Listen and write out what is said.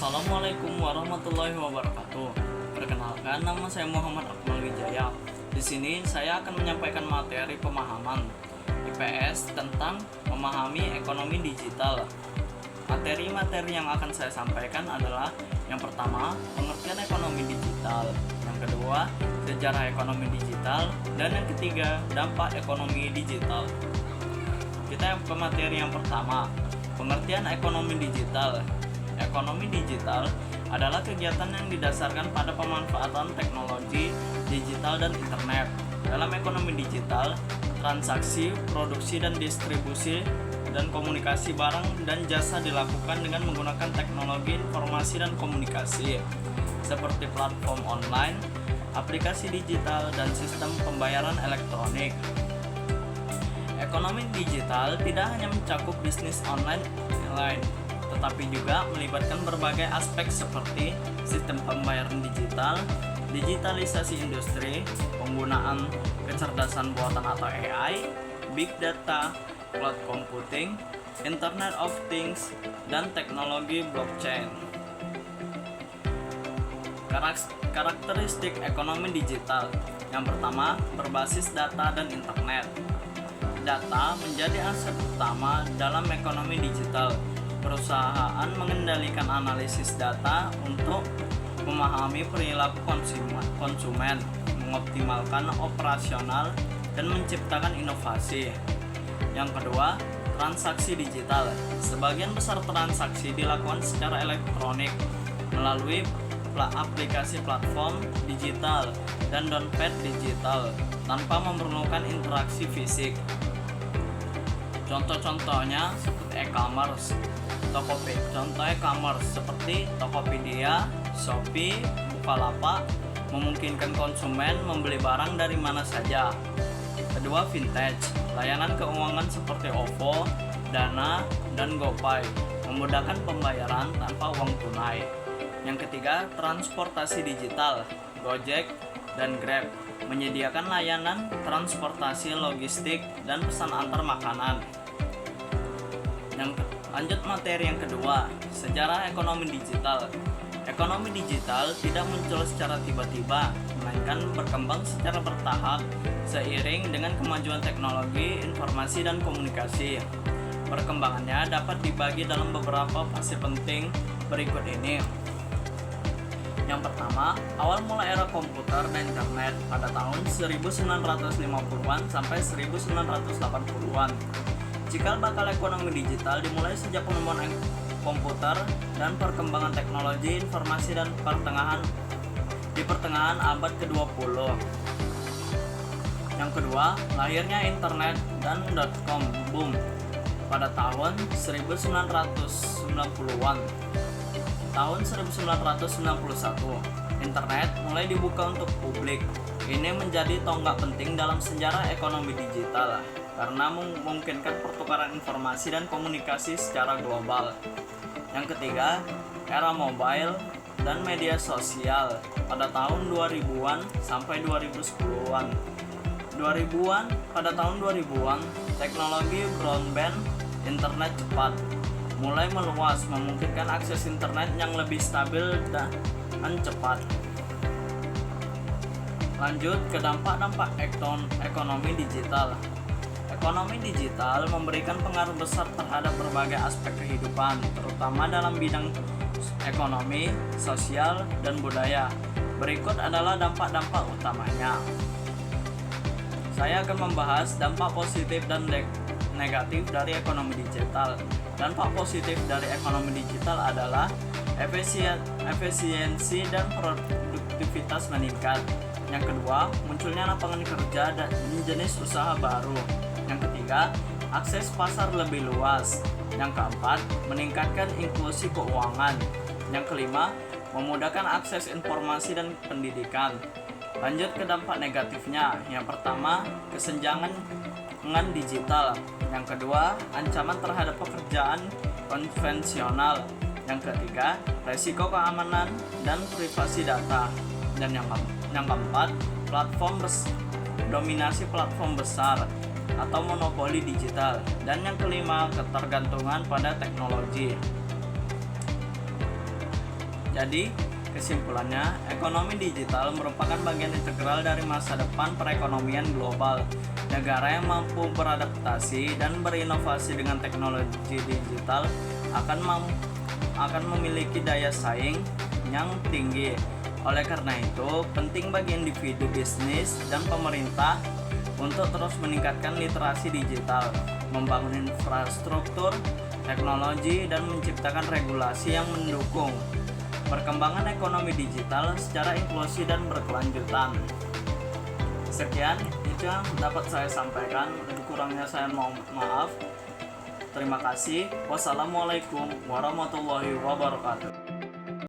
Assalamualaikum warahmatullahi wabarakatuh. Perkenalkan, nama saya Muhammad Akmal Wijaya. Di sini saya akan menyampaikan materi pemahaman IPS tentang memahami ekonomi digital. Materi-materi yang akan saya sampaikan adalah yang pertama, pengertian ekonomi digital, yang kedua, sejarah ekonomi digital, dan yang ketiga, dampak ekonomi digital. Kita ke materi yang pertama, pengertian ekonomi digital. Ekonomi digital adalah kegiatan yang didasarkan pada pemanfaatan teknologi digital dan internet. Dalam ekonomi digital, transaksi, produksi dan distribusi dan komunikasi barang dan jasa dilakukan dengan menggunakan teknologi informasi dan komunikasi seperti platform online, aplikasi digital, dan sistem pembayaran elektronik. Ekonomi digital tidak hanya mencakup bisnis online, tetapi juga melibatkan berbagai aspek seperti sistem pembayaran digital, digitalisasi industri, penggunaan kecerdasan buatan atau AI, big data, cloud computing, Internet of Things, dan teknologi blockchain. Karakteristik ekonomi digital. Yang pertama, berbasis data dan internet. Data menjadi aset utama dalam ekonomi digital. Perusahaan mengendalikan analisis data untuk memahami perilaku konsumen, mengoptimalkan operasional, dan menciptakan inovasi. Yang kedua, transaksi digital. Sebagian besar transaksi dilakukan secara elektronik melalui aplikasi platform digital dan dompet digital tanpa memerlukan interaksi fisik. Contoh-contohnya seperti e-commerce. Contoh e-commerce seperti Tokopedia, Shopee, Bukalapak memungkinkan konsumen membeli barang dari mana saja. Kedua, vintage. Layanan keuangan seperti OVO, Dana, dan GoPay memudahkan pembayaran tanpa uang tunai. Yang ketiga, transportasi digital. Gojek dan Grab menyediakan layanan transportasi logistik dan pesan antar makanan. Lanjut materi yang kedua, sejarah ekonomi digital. Ekonomi digital tidak muncul secara tiba-tiba, melainkan berkembang secara bertahap seiring dengan kemajuan teknologi, informasi, dan komunikasi. Perkembangannya dapat dibagi dalam beberapa fase penting berikut ini. Yang pertama, awal mula era komputer dan internet pada tahun 1950-an sampai 1980-an. Cikal bakal ekonomi digital dimulai sejak penemuan komputer dan perkembangan teknologi informasi dan pertengahan abad ke-20. Yang kedua, lahirnya internet dan .com boom pada tahun 1990-an. Tahun 1991, internet mulai dibuka untuk publik. Ini menjadi tonggak penting dalam sejarah ekonomi digital karena memungkinkan pertukaran informasi dan komunikasi secara global. Yang ketiga, era mobile dan media sosial pada tahun 2000-an sampai 2010-an. Pada tahun 2000-an, teknologi broadband internet cepat mulai meluas, memungkinkan akses internet yang lebih stabil dan cepat. Lanjut ke dampak-dampak ekonomi digital. Ekonomi digital memberikan pengaruh besar terhadap berbagai aspek kehidupan, terutama dalam bidang ekonomi, sosial, dan budaya. Berikut adalah dampak-dampak utamanya. Saya akan membahas dampak positif dan negatif dari ekonomi digital. Dampak positif dari ekonomi digital adalah efisiensi dan produktivitas meningkat. Yang kedua, munculnya lapangan kerja dan jenis usaha baru. Yang ketiga, akses pasar lebih luas. Yang keempat, meningkatkan inklusi keuangan. Yang kelima, memudahkan akses informasi dan pendidikan. Lanjut ke dampak negatifnya. Yang pertama, kesenjangan digital. Yang kedua, ancaman terhadap pekerjaan konvensional. Yang ketiga, resiko keamanan dan privasi data. Dan yang keempat, dominasi platform besar atau monopoli digital. Dan yang kelima, ketergantungan pada teknologi. Jadi, kesimpulannya, ekonomi digital merupakan bagian integral dari masa depan perekonomian global. Negara yang mampu beradaptasi dan berinovasi dengan teknologi digital akan memiliki daya saing yang tinggi. Oleh karena itu, penting bagi individu, bisnis, dan pemerintah untuk terus meningkatkan literasi digital, membangun infrastruktur teknologi, dan menciptakan regulasi yang mendukung perkembangan ekonomi digital secara inklusi dan berkelanjutan. Sekian itu yang dapat saya sampaikan. Lebih kurangnya saya mohon maaf. Terima kasih. Wassalamualaikum warahmatullahi wabarakatuh.